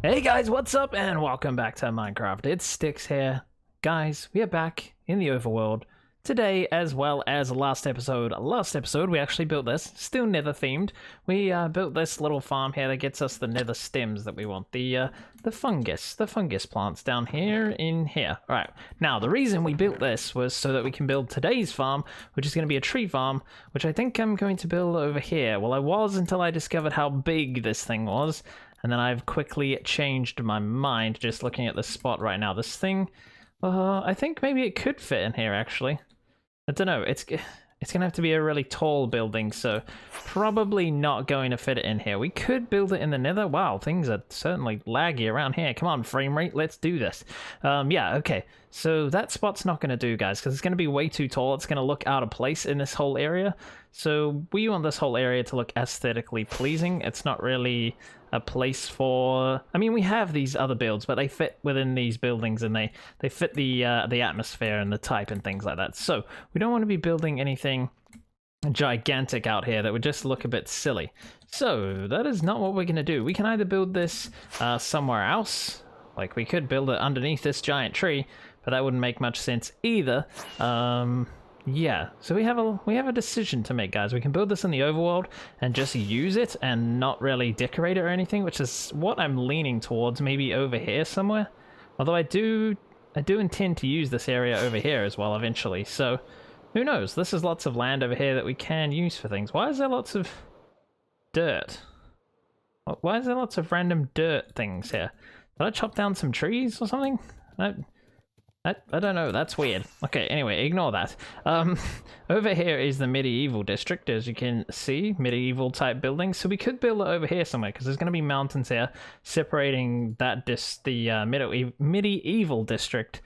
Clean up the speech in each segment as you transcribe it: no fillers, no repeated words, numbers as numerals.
Hey guys, what's up and welcome back to Minecraft. It's Stickz here. Guys, we are back in the overworld today as well as last episode. Last episode we actually built this, still nether themed. We built this little farm here that gets us the nether stems that we want. The fungus plants down here in here. Alright, now the reason we built this was so that we can build today's farm, which is going to be a tree farm, which I think I'm going to build over here. Well, I was until I discovered how big this thing was. And then I've quickly changed my mind just looking at this spot right now. This thing, I think maybe it could fit in here, actually. I don't know. It's going to have to be a really tall building, so probably not going to fit it in here. We could build it in the nether. Wow, things are certainly laggy around here. Come on, frame rate, let's do this. Yeah, okay. So that spot's not going to do, guys, because it's going to be way too tall. It's going to look out of place in this whole area. So we want this whole area to look aesthetically pleasing. It's not really a place for... I mean, we have these other builds, but they fit within these buildings, and they fit the atmosphere and the type and things like that. So we don't want to be building anything gigantic out here that would just look a bit silly. So that is not what we're going to do. We can either build this somewhere else, like we could build it underneath this giant tree, but that wouldn't make much sense either. Yeah, so we have a decision to make, guys. We can build this in the overworld and just use it and not really decorate it or anything, which is what I'm leaning towards, maybe over here somewhere. Although I do intend to use this area over here as well eventually, so who knows? This is lots of land over here that we can use for things. Why is there lots of dirt? Why is there lots of random dirt things here? Did I chop down some trees or something? I don't know, that's weird. Okay, anyway, ignore that. Over here is the medieval district, as you can see, medieval type buildings. So we could build it over here somewhere, because there's going to be mountains here separating that medieval district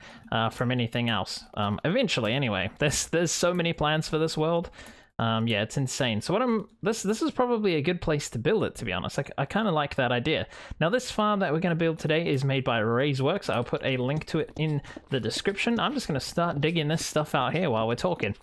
from anything else. Eventually, anyway. There's so many plans for this world. Yeah, it's insane. So this is probably a good place to build it, to be honest. I kind of like that idea. Now, this farm that we're going to build today is made by Works. I'll put a link to it in the description. I'm just going to start digging this stuff out here while we're talking.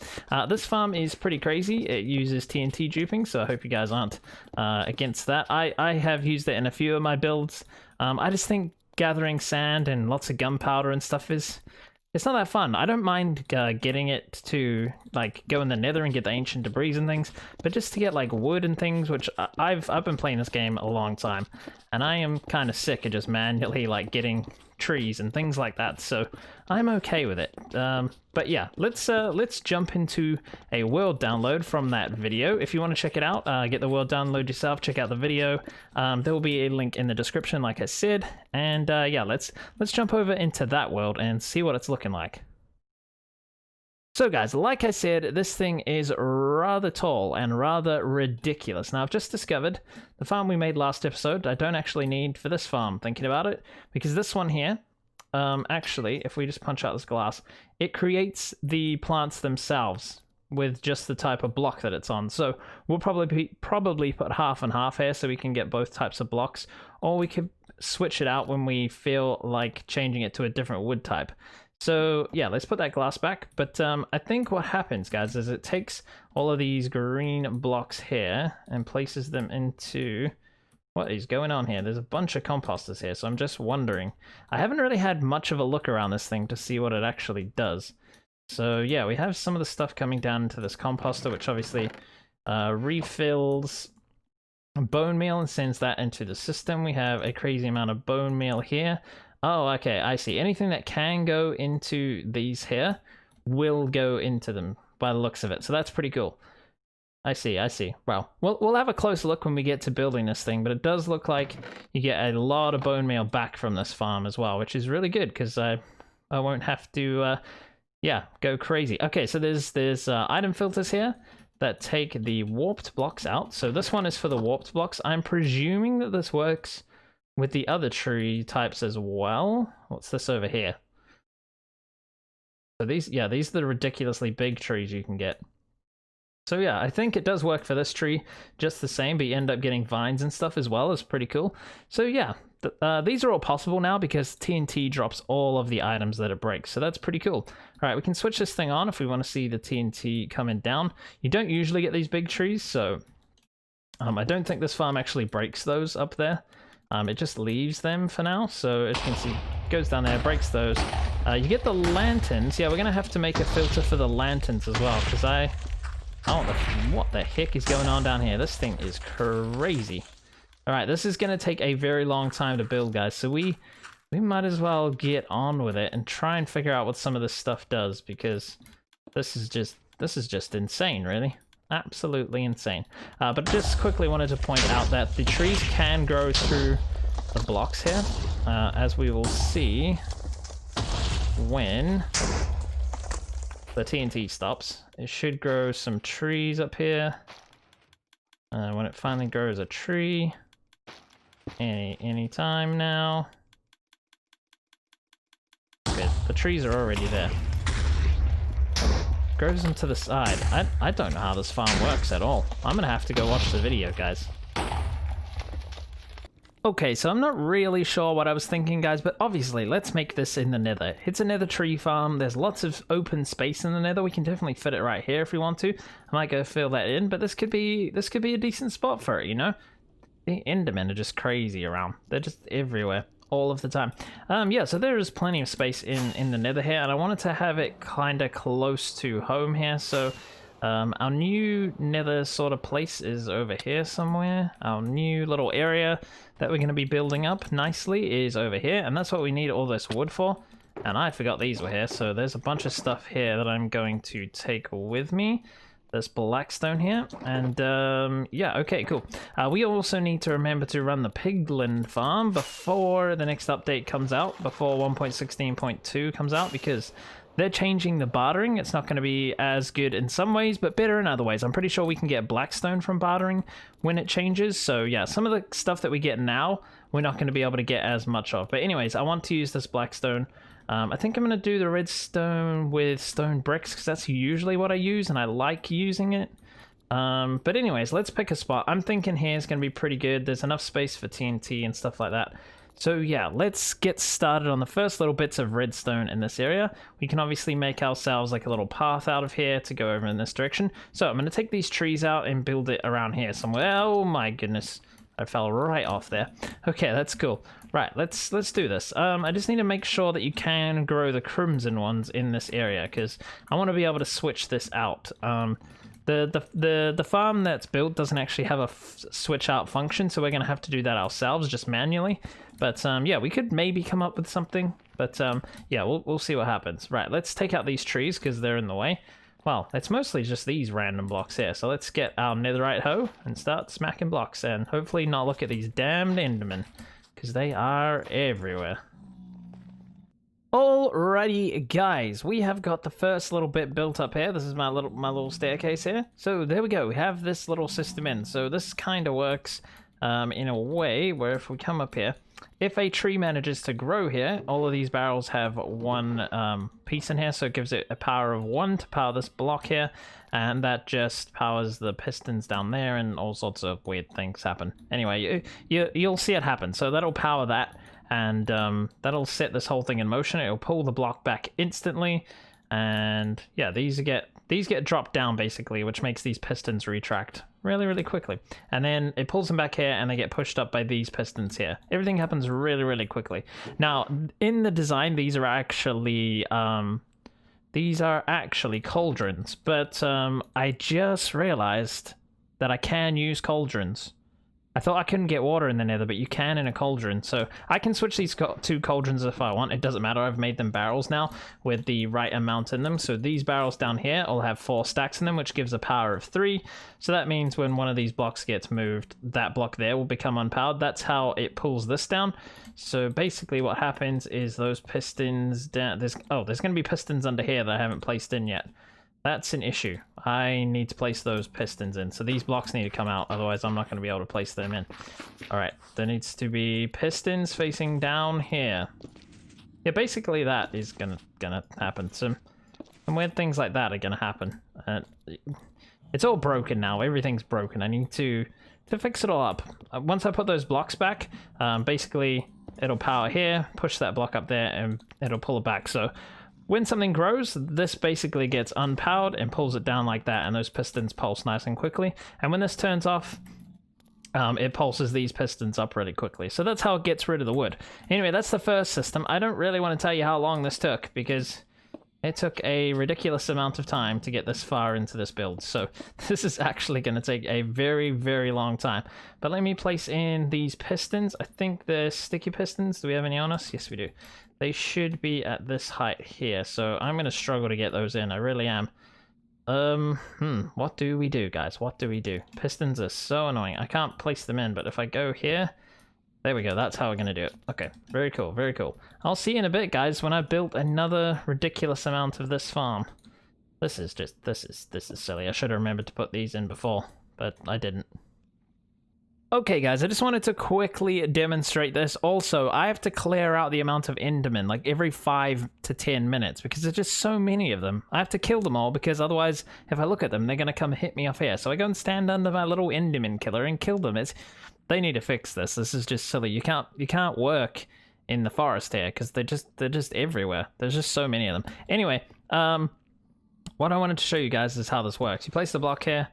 This farm is pretty crazy. It uses TNT duping, so I hope you guys aren't against that. I have used it in a few of my builds. I just think gathering sand and lots of gunpowder and stuff it's not that fun. I don't mind getting it to, like, go in the nether and get the ancient debris and things, but just to get, like, wood and things, which I've been playing this game a long time, and I am kind of sick of just manually, like, getting trees and things like that, so I'm okay with it. But yeah, let's jump into a world download from that video. If you want to check it out, get the world download yourself, check out the video. There will be a link in the description, like I said, and yeah, let's jump over into that world and see what it's looking like. So guys, like I said, this thing is rather tall and rather ridiculous. Now, I've just discovered the farm we made last episode, I don't actually need for this farm, thinking about it, because this one here, actually, if we just punch out this glass, it creates the plants themselves with just the type of block that it's on. So we'll probably put half and half here so we can get both types of blocks, or we could switch it out when we feel like changing it to a different wood type. So yeah, let's put that glass back. But I think what happens, guys, is it takes all of these green blocks here and places them into... What is going on here? There's a bunch of composters here, so I'm just wondering. I haven't really had much of a look around this thing to see what it actually does. So yeah, we have some of the stuff coming down into this composter, which obviously refills bone meal and sends that into the system. We have a crazy amount of bone meal here. Oh, okay, I see. Anything that can go into these here will go into them by the looks of it. So that's pretty cool. I see. Well, we'll have a closer look when we get to building this thing, but it does look like you get a lot of bone meal back from this farm as well, which is really good because I won't have to, yeah, go crazy. Okay, so there's item filters here that take the warped blocks out. So this one is for the warped blocks. I'm presuming that this works with the other tree types as well. What's this over here? So these are the ridiculously big trees you can get. So yeah, I think it does work for this tree just the same, but you end up getting vines and stuff as well. It's pretty cool. So yeah, these are all possible now because TNT drops all of the items that it breaks. So that's pretty cool. All right, we can switch this thing on if we want to see the TNT coming down. You don't usually get these big trees, so I don't think this farm actually breaks those up there. it just leaves them for now. So as you can see, goes down there, breaks those. You get the lanterns. Yeah, we're gonna have to make a filter for the lanterns as well, because what the heck is going on down here? This thing is crazy. All right, this is gonna take a very long time to build, guys. So we might as well get on with it and try and figure out what some of this stuff does, because this is just insane, really. Absolutely insane. But just quickly wanted to point out that the trees can grow through the blocks here, as we will see when the TNT stops. It should grow some trees up here. When it finally grows a tree, any time now. Okay, the trees are already there. Grows them to the side. I don't know how this farm works at all. I'm gonna have to go watch the video, guys. Okay, so I'm not really sure what I was thinking, guys, but obviously, let's make this in the Nether. It's a Nether tree farm. There's lots of open space in the Nether. We can definitely fit it right here if we want to. I might go fill that in, but this could be a decent spot for it, you know? The Endermen are just crazy around. They're just everywhere, all of the time. Yeah, so there is plenty of space in the Nether here, and I wanted to have it kind of close to home here, so our new Nether sort of place is over here somewhere. Our new little area that we're going to be building up nicely is over here, and that's what we need all this wood for. And I forgot these were here, so there's a bunch of stuff here that I'm going to take with me. There's blackstone here, and yeah, okay, cool. We also need to remember to run the piglin farm before the next update comes out, before 1.16.2 comes out, because they're changing the bartering. It's not going to be as good in some ways, but better in other ways. I'm pretty sure we can get blackstone from bartering when it changes. So yeah, some of the stuff that we get now, we're not going to be able to get as much of. But anyways, I want to use this blackstone. I think I'm going to do the redstone with stone bricks, because that's usually what I use, and I like using it. But anyways, let's pick a spot. I'm thinking here is going to be pretty good. There's enough space for TNT and stuff like that. So yeah, let's get started on the first little bits of redstone in this area. We can obviously make ourselves like a little path out of here to go over in this direction. So I'm going to take these trees out and build it around here somewhere. Oh my goodness, I fell right off there. Okay, that's cool. Right, let's do this. I just need to make sure that you can grow the crimson ones in this area, because I want to be able to switch this out. The farm that's built doesn't actually have a switch out function, so we're going to have to do that ourselves, just manually. But yeah, we could maybe come up with something, but yeah, we'll see what happens. Right, let's take out these trees because they're in the way. Well, it's mostly just these random blocks here, so let's get our netherite hoe and start smacking blocks, and hopefully not look at these damned endermen, because they are everywhere. Alrighty, guys, we have got the first little bit built up here. This is my little staircase here. So there we go. We have this little system in. So this kind of works in a way where if we come up here, if a tree manages to grow here, all of these barrels have one piece in here, so it gives it a power of 1 to power this block here, and that just powers the pistons down there, and all sorts of weird things happen. Anyway, you'll see it happen. So that'll power that, and that'll set this whole thing in motion. It'll pull the block back instantly, and yeah, these get dropped down basically, which makes these pistons retract really quickly, and then it pulls them back here and they get pushed up by these pistons here. Everything happens really quickly. Now in the design, these are actually cauldrons, but I just realized that I can use cauldrons. I thought I couldn't get water in the nether, but you can in a cauldron. So I can switch these two cauldrons if I want. It doesn't matter. I've made them barrels now with the right amount in them. So these barrels down here will have 4 stacks in them, which gives a power of 3. So that means when one of these blocks gets moved, that block there will become unpowered. That's how it pulls this down. So basically what happens is those pistons down... there's going to be pistons under here that I haven't placed in yet. That's an issue. I need to place those pistons in. So these blocks need to come out, otherwise I'm not going to be able to place them in. Alright, there needs to be pistons facing down here. Yeah, basically that is gonna happen. Some weird things like that are gonna happen. It's all broken now. Everything's broken. I need to fix it all up. Once I put those blocks back, basically it'll power here, push that block up there, and it'll pull it back. So when something grows, this basically gets unpowered and pulls it down like that, and those pistons pulse nice and quickly. And when this turns off, it pulses these pistons up really quickly. So that's how it gets rid of the wood. Anyway, that's the first system. I don't really want to tell you how long this took, because it took a ridiculous amount of time to get this far into this build. So this is actually going to take a very, very long time. But let me place in these pistons. I think they're sticky pistons. Do we have any on us? Yes, we do. They should be at this height here. So I'm going to struggle to get those in. I really am. What do we do, guys? What do we do? Pistons are so annoying. I can't place them in, but if I go here... There we go, that's how we're gonna do it. Okay, very cool, very cool. I'll see you in a bit, guys, when I've built another ridiculous amount of this farm. This is silly. I should have remembered to put these in before, but I didn't. Okay, guys, I just wanted to quickly demonstrate this. Also, I have to clear out the amount of Endermen, like every 5 to 10 minutes, because there's just so many of them. I have to kill them all, because otherwise, if I look at them, they're gonna come hit me off here. So I go and stand under my little Enderman killer and kill them. They need to fix this. This is just silly. You can't work in the forest here because they're just everywhere. There's just so many of them. Anyway, what I wanted to show you guys is how this works. You place the block here,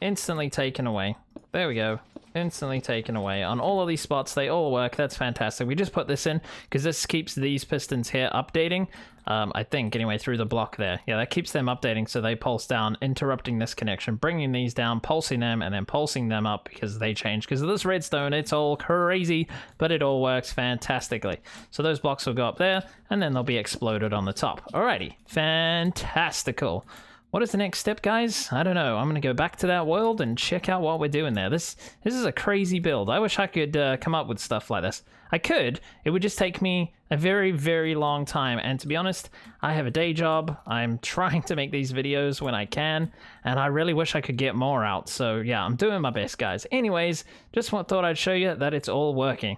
instantly taken away. There we go. Instantly taken away. On all of these spots, they all work. That's fantastic. We just put this in because this keeps these pistons here updating. I think, anyway, through the block there. Yeah, that keeps them updating so they pulse down, interrupting this connection, bringing these down, pulsing them, and then pulsing them up because they change. Because of this redstone, it's all crazy, but it all works fantastically. So those blocks will go up there, and then they'll be exploded on the top. Alrighty, fantastical. What is the next step, guys? I don't know. I'm going to go back to that world and check out what we're doing there. This is a crazy build. I wish I could come up with stuff like this. I could. It would just take me a very, very long time. And to be honest, I have a day job. I'm trying to make these videos when I can. And I really wish I could get more out. So yeah, I'm doing my best, guys. Anyways, just thought I'd show you that it's all working.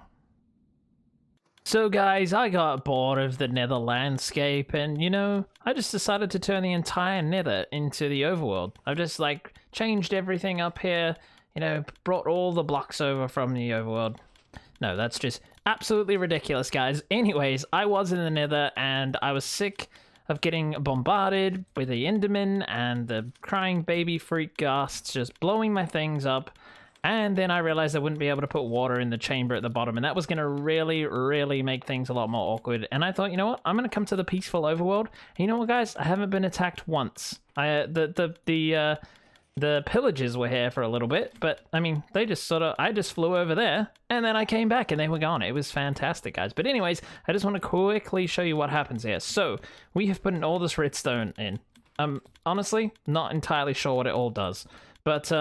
So guys, I got bored of the Nether landscape and, you know, I just decided to turn the entire Nether into the overworld. I've just, like, changed everything up here, you know, brought all the blocks over from the overworld. No, that's just absolutely ridiculous, guys. Anyways, I was in the Nether and I was sick of getting bombarded with the Endermen and the crying baby freak ghasts just blowing my things up. And then I realized I wouldn't be able to put water in the chamber at the bottom, and that was going to really, really make things a lot more awkward. And I thought, you know what? I'm going to come to the peaceful overworld. And you know what, guys? I haven't been attacked once. The pillagers were here for a little bit, but I mean, they just I just flew over there, and then I came back, and they were gone. It was fantastic, guys. But anyways, I just want to quickly show you what happens here. So we have put in all this redstone in. Honestly, not entirely sure what it all does, but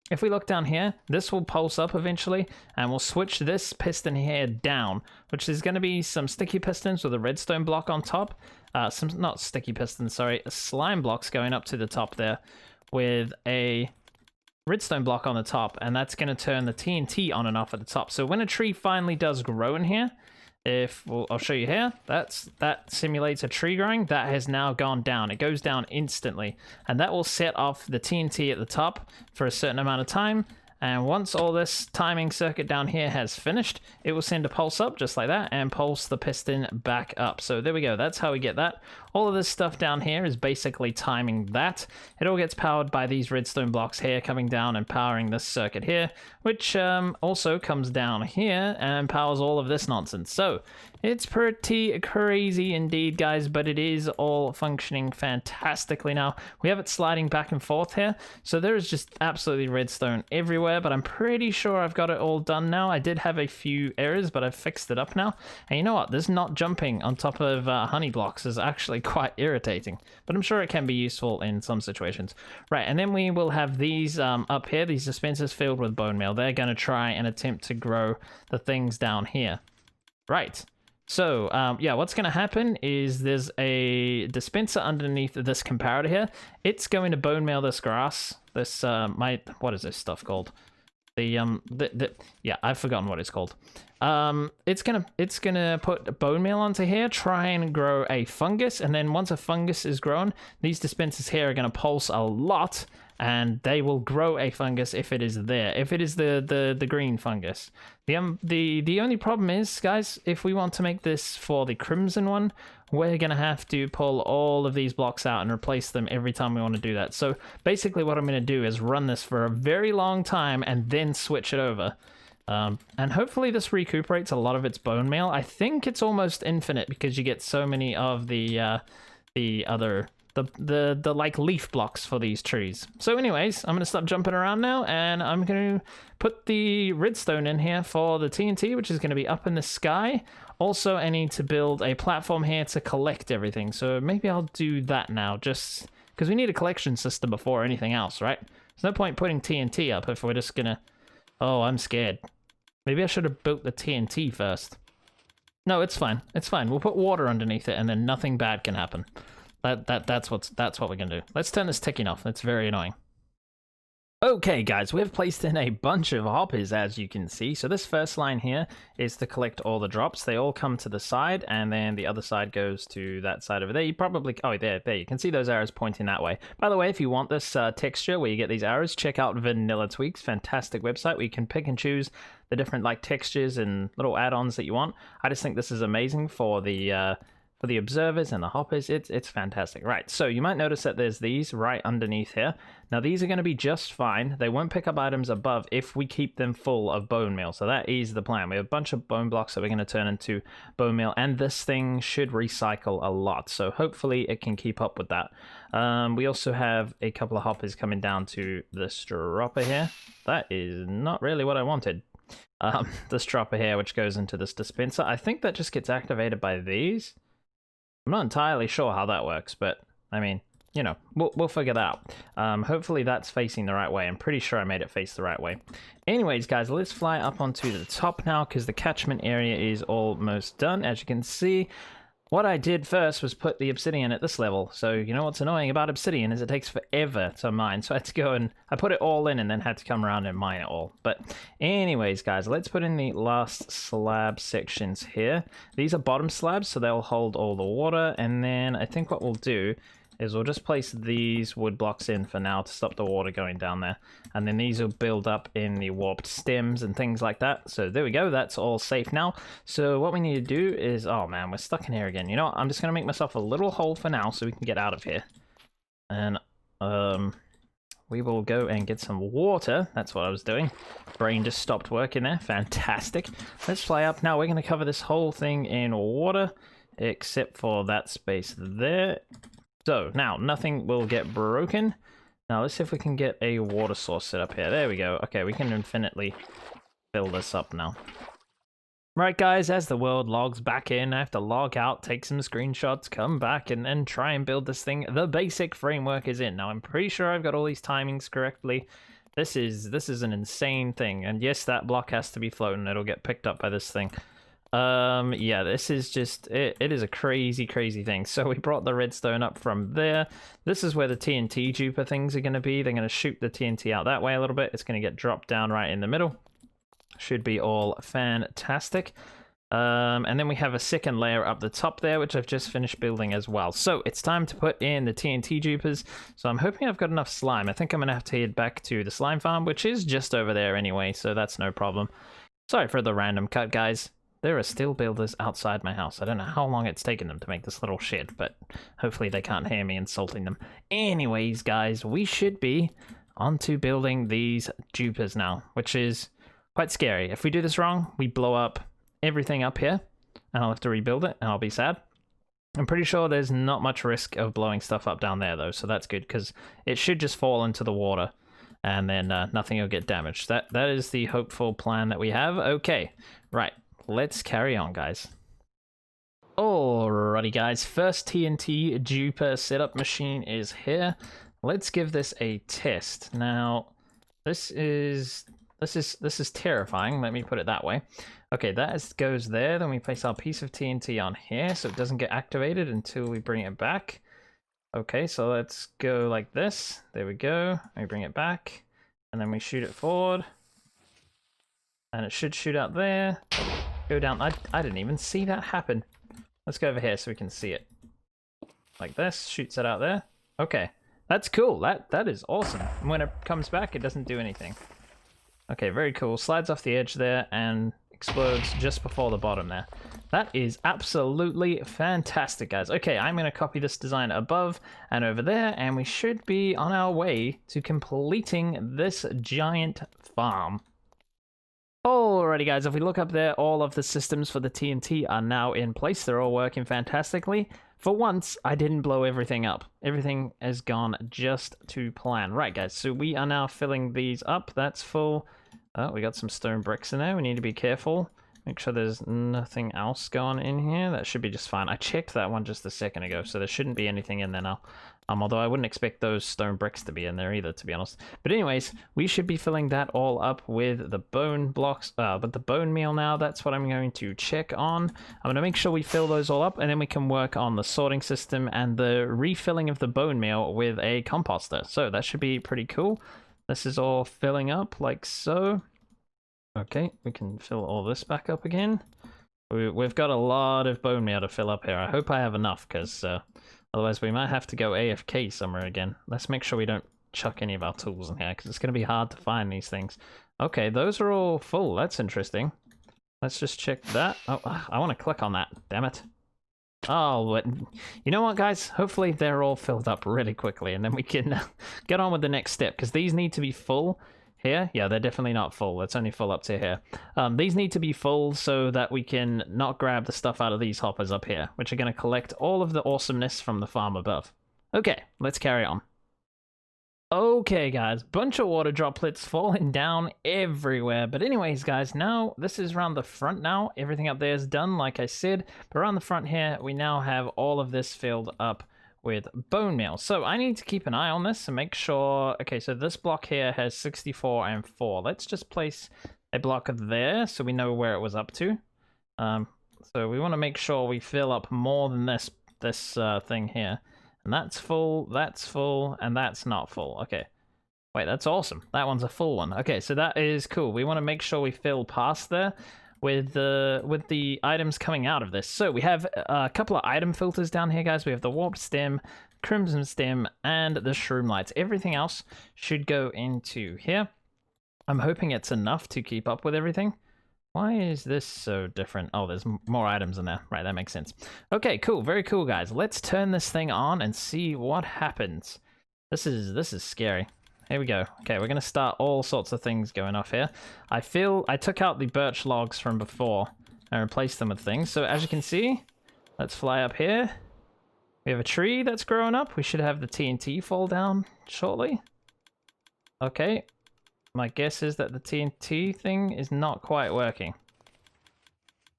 if we look down here, this will pulse up eventually, and we'll switch this piston here down, which is going to be some sticky pistons with a redstone block on top. Not sticky pistons, sorry, slime blocks going up to the top there with a redstone block on the top, and that's going to turn the TNT on and off at the top. So when a tree finally does grow in here, I'll show you here, that simulates a tree growing. That has now gone down. It goes down instantly, and that will set off the TNT at the top for a certain amount of time. And once all this timing circuit down here has finished, it will send a pulse up just like that and pulse the piston back up. So there we go. That's how we get that. All of this stuff down here is basically timing that. It all gets powered by these redstone blocks here coming down and powering this circuit here, which also comes down here and powers all of this nonsense. So it's pretty crazy indeed, guys, but it is all functioning fantastically now. We have it sliding back and forth here, so there is just absolutely redstone everywhere, but I'm pretty sure I've got it all done now. I did have a few errors, but I've fixed it up now. And you know what? This not jumping on top of honey blocks is actually quite irritating, but I'm sure it can be useful in some situations. Right, and then we will have these up here, these dispensers filled with bone meal. They're going to try and attempt to grow the things down here. Right. So, yeah, what's going to happen is there's a dispenser underneath this comparator here. It's going to bone meal this grass. This, what is this stuff called? Yeah, I've forgotten what it's called. It's gonna put bone meal onto here, try and grow a fungus, and then once a fungus is grown, these dispensers here are gonna pulse a lot, and they will grow a fungus if it is there. If it is the green fungus. The only problem is, guys, if we want to make this for the crimson one, we're gonna have to pull all of these blocks out and replace them every time we want to do that. So basically what I'm gonna do is run this for a very long time and then switch it over. And hopefully this recuperates a lot of its bone meal. I think it's almost infinite because you get so many of the like leaf blocks for these trees. So anyways, I'm gonna stop jumping around now, and I'm gonna put the redstone in here for the TNT, which is gonna be up in the sky. Also, I need to build a platform here to collect everything. So maybe I'll do that now, just because we need a collection system before anything else, right? There's no point putting TNT up if we're just gonna... Oh, I'm scared. Maybe I should have built the TNT first. No, it's fine. It's fine. We'll put water underneath it, and then nothing bad can happen. That's what we're gonna do. Let's turn this ticking off. That's very annoying. Okay, guys, we've placed in a bunch of hoppers, as you can see. So this first line here is to collect all the drops. They all come to the side, and then the other side goes to that side over there. You probably... Oh, there, you can see those arrows pointing that way. By the way, if you want this texture where you get these arrows, check out Vanilla Tweaks. Fantastic website where you can pick and choose the different like textures and little add-ons that you want. I just think this is amazing for the observers and the hoppers. It's fantastic. Right, so you might notice that there's these right underneath here. Now these are going to be just fine. They won't pick up items above if we keep them full of bone meal. So that is the plan. We have a bunch of bone blocks that we're going to turn into bone meal, and this thing should recycle a lot. So hopefully it can keep up with that. We also have a couple of hoppers coming down to this dropper here. That is not really what I wanted. This dropper here, which goes into this dispenser. I think that just gets activated by these. I'm not entirely sure how that works, but I mean, you know, we'll figure that out. Hopefully that's facing the right way. I'm pretty sure I made it face the right way. Anyways, guys, let's fly up onto the top now because the catchment area is almost done. As you can see, what I did first was put the obsidian at this level. So you know what's annoying about obsidian is it takes forever to mine. So I had to go and I put it all in and then had to come around and mine it all. But anyways, guys, let's put in the last slab sections here. These are bottom slabs, so they'll hold all the water. And then I think what we'll do is we'll just place these wood blocks in for now to stop the water going down there. And then these will build up in the warped stems and things like that. So there we go, that's all safe now. So what we need to do is, oh man, we're stuck in here again. You know what, I'm just gonna make myself a little hole for now so we can get out of here. And we will go and get some water. That's what I was doing. Brain just stopped working there, fantastic. Let's fly up now. We're gonna cover this whole thing in water, except for that space there. So now nothing will get broken. Now let's see if we can get a water source set up here. There we go. Okay, we can infinitely fill this up now. Right, guys, as the world logs back in, I have to log out, take some screenshots, come back, and then try and build this thing. The basic framework is in. Now I'm pretty sure I've got all these timings correctly. This is an insane thing. And yes, that block has to be floating. It'll get picked up by this thing. Yeah, this is just it is a crazy thing. So we brought the redstone up from there. This is where the TNT duper things are going to be. They're going to shoot the TNT out that way a little bit. It's going to get dropped down right in the middle. Should be all fantastic. And then we have a second layer up the top there, which I've just finished building as well. So it's time to put in the TNT dupers. So I'm hoping I've got enough slime. I think I'm going to have to head back to the slime farm, which is just over there anyway, so that's no problem. Sorry for the random cut, guys. There are still builders outside my house. I don't know how long it's taken them to make this little shed, but hopefully they can't hear me insulting them. Anyways, guys, we should be onto building these dupers now, which is quite scary. If we do this wrong, we blow up everything up here, and I'll have to rebuild it, and I'll be sad. I'm pretty sure there's not much risk of blowing stuff up down there, though, so that's good, because it should just fall into the water, and then nothing will get damaged. That is the hopeful plan that we have. Okay, right. Let's carry on, guys. Alrighty, guys. First TNT duper setup machine is here. Let's give this a test. Now, this is terrifying. Let me put it that way. Okay, that goes there. Then we place our piece of TNT on here, so it doesn't get activated until we bring it back. Okay, so let's go like this. There we go. We bring it back, and then we shoot it forward, and it should shoot out there. Go down. I didn't even see that happen. Let's go over here so we can see it. Like this. Shoots it out there. Okay. That's cool. That is awesome. And when it comes back, it doesn't do anything. Okay, very cool. Slides off the edge there and explodes just before the bottom there. That is absolutely fantastic, guys. Okay, I'm going to copy this design above and over there, and we should be on our way to completing this giant farm. Alrighty, guys, if we look up there, all of the systems for the TNT are now in place. They're all working fantastically. For once, I didn't blow everything up. Everything has gone just to plan. Right, guys, so we are now filling these up. That's full. Oh, we got some stone bricks in there. We need to be careful. Make sure there's nothing else going in here. That should be just fine. I checked that one just a second ago, so there shouldn't be anything in there now. Although I wouldn't expect those stone bricks to be in there either, to be honest. But anyways, we should be filling that all up with the bone blocks, with the bone meal now. That's what I'm going to check on. I'm going to make sure we fill those all up, and then we can work on the sorting system and the refilling of the bone meal with a composter. So that should be pretty cool. This is all filling up like so. Okay, we can fill all this back up again. We've got a lot of bone meal to fill up here. I hope I have enough, because otherwise we might have to go AFK somewhere again. Let's make sure we don't chuck any of our tools in here, because it's going to be hard to find these things. Okay, those are all full. That's interesting. Let's just check that. Oh, I want to click on that. Damn it. Oh, but you know what, guys? Hopefully they're all filled up really quickly, and then we can get on with the next step, because these need to be full. Here? Yeah, they're definitely not full. It's only full up to here. These need to be full so that we can not grab the stuff out of these hoppers up here, which are going to collect all of the awesomeness from the farm above. Okay, let's carry on. Okay, guys, bunch of water droplets falling down everywhere. But anyways, guys, now this is around the front now. Everything up there is done, like I said. But around the front here, we now have all of this filled up with bone meal. So I need to keep an eye on this and make sure. Okay, so this block here has 64 and 4. Let's just place a block there so we know where it was up to. So we want to make sure we fill up more than this thing here. And that's full, and that's not full. Okay. Wait, that's awesome. That one's a full one. Okay, so that is cool. We want to make sure we fill past there with the items coming out of this. So we have a couple of item filters down here, guys. We have the warped stem, crimson stem, and the shroom lights. Everything else should go into here. I'm hoping it's enough to keep up with everything. Why is this so different? Oh, there's more items in there. Right, that makes sense. Okay, cool. Very cool, guys. Let's turn this thing on and see what happens. This is scary. Here we go. Okay, we're going to start all sorts of things going off here. I took out the birch logs from before and replaced them with things. So as you can see, let's fly up here. We have a tree that's growing up. We should have the TNT fall down shortly. Okay. My guess is that the TNT thing is not quite working.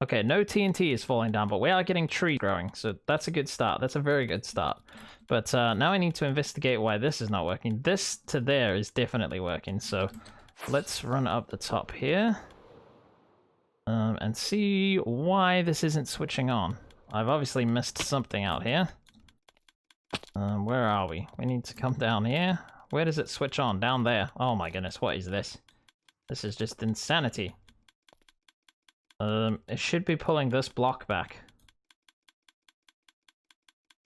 Okay, no TNT is falling down, but we are getting trees growing. So that's a good start. That's a very good start. But now I need to investigate why this is not working. This to there is definitely working. So let's run up the top here and see why this isn't switching on. I've obviously missed something out here. Where are we? We need to come down here. Where does it switch on? Down there. Oh my goodness, what is this? This is just insanity. It should be pulling this block back.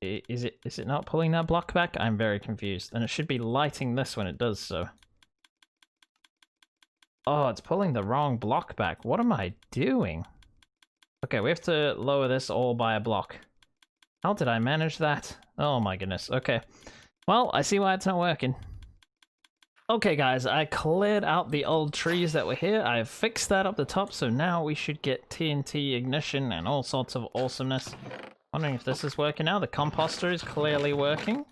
Is it not pulling that block back? I'm very confused. And it should be lighting this when it does so. Oh, it's pulling the wrong block back. What am I doing? Okay, we have to lower this all by a block. How did I manage that? Oh my goodness. Okay. Well, I see why it's not working. Okay, guys, I cleared out the old trees that were here. I've fixed that up the top, so now we should get TNT ignition and all sorts of awesomeness. Wondering if this is working now. The composter is clearly working.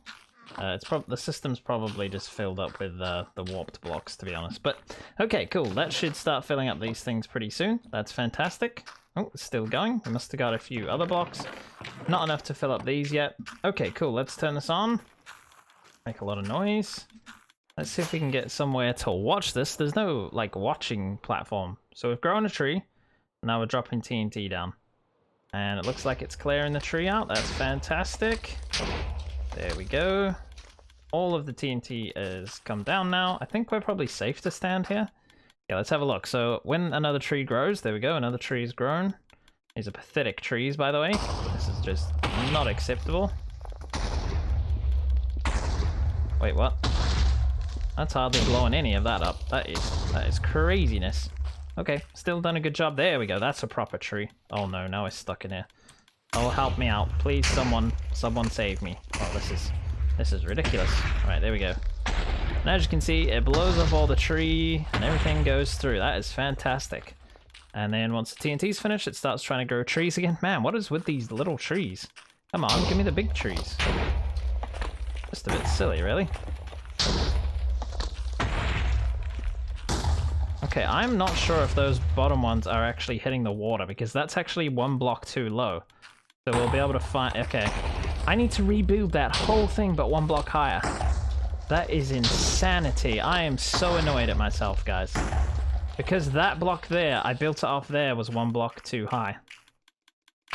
The system's probably just filled up with the warped blocks, to be honest. But okay, cool. That should start filling up these things pretty soon. That's fantastic. Oh, it's still going. We must have got a few other blocks. Not enough to fill up these yet. Okay, cool. Let's turn this on. Make a lot of noise. Let's see if we can get somewhere to watch this. There's no, like, watching platform. So we've grown a tree. Now we're dropping TNT down. And it looks like it's clearing the tree out. That's fantastic. There we go. All of the TNT has come down now. I think we're probably safe to stand here. Yeah, let's have a look. So when another tree grows, there we go. Another tree is grown. These are pathetic trees, by the way. This is just not acceptable. Wait, what? That's hardly blowing any of that up. That is craziness. Okay, still done a good job. There we go. That's a proper tree. Oh no, now it's stuck in here. Oh, help me out. Please, someone save me. Oh, this is ridiculous. Alright, there we go. And as you can see, it blows up all the tree and everything goes through. That is fantastic. And then once the TNT's finished, it starts trying to grow trees again. Man, what is with these little trees? Come on, give me the big trees. Just a bit silly, really. Okay, I'm not sure if those bottom ones are actually hitting the water, because that's actually one block too low. So we'll be able to find... Okay. I need to rebuild that whole thing, but one block higher. That is insanity. I am so annoyed at myself, guys. Because that block there, I built it off there, was one block too high.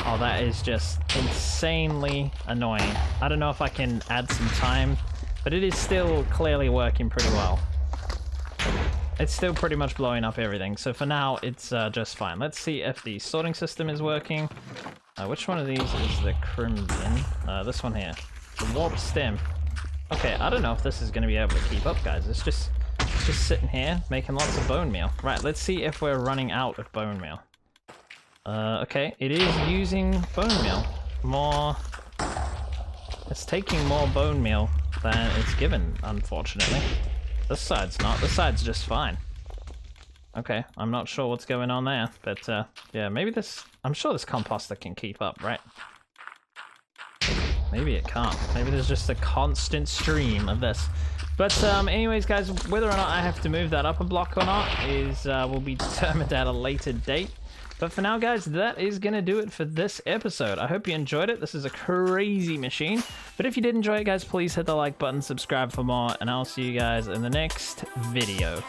Oh, that is just insanely annoying. I don't know if I can add some time, but it is still clearly working pretty well. It's still pretty much blowing up everything, so for now, it's just fine. Let's see if the sorting system is working. Which one of these is the crimson? This one here. The warp stem. Okay, I don't know if this is going to be able to keep up, guys. It's just sitting here, making lots of bone meal. Right, let's see if we're running out of bone meal. Okay, it is using bone meal. More... It's taking more bone meal than it's given, unfortunately. This side's not. This side's just fine. Okay, I'm not sure what's going on there, but yeah, maybe this... I'm sure this composter can keep up, right? Maybe it can't. Maybe there's just a constant stream of this. But anyways, guys, whether or not I have to move that up a block or not is will be determined at a later date. But for now, guys, that is going to do it for this episode. I hope you enjoyed it. This is a crazy machine. But if you did enjoy it, guys, please hit the like button, subscribe for more, and I'll see you guys in the next video.